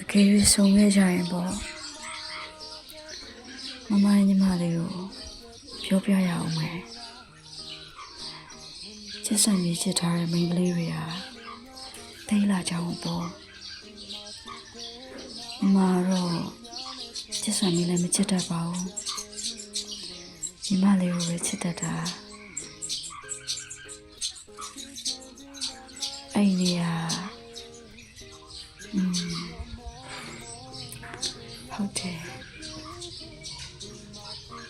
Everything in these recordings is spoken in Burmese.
အကယ်၍ဆုံးခဲ့ကြရင်ပေါ့မမညီမလေးကိုပြောပြရအောင်မယ်ချစ်ဆိုင်ပြီးချစ်ထားတဲ့မိန်းကလေးတွေကတိတ်လာကြအောင်ပေါ့မမတော့ချစ်ဆိုင်ပြီးလည်းမချစ်တတ်ပါဘူးညီမလေးကိုပဲချစ်တတ်တာအဲ့ဒီကဟုတ်တယ်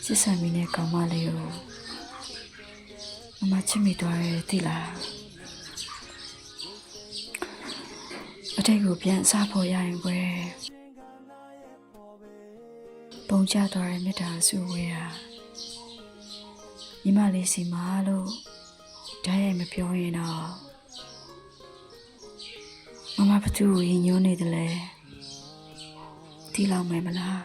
ချစ်ဆိုင်ပြီးနဲ့ကောင်မလေးကိုမမချစ်မိသွားတယ်သိလားအတိတ်ကိုပြန်စားဖို့ရရင်ကွယ်ပုံချသွားတဲ့မေတ္တာအစုဝေးဟာညီမလေးစီမာလို့ဓာတ်ရိုက်မပြောရင်တော့မမဘာသူ့ကိုရင်ညွှန်းနေတယ်လဲတီးလောက်မယ်မလား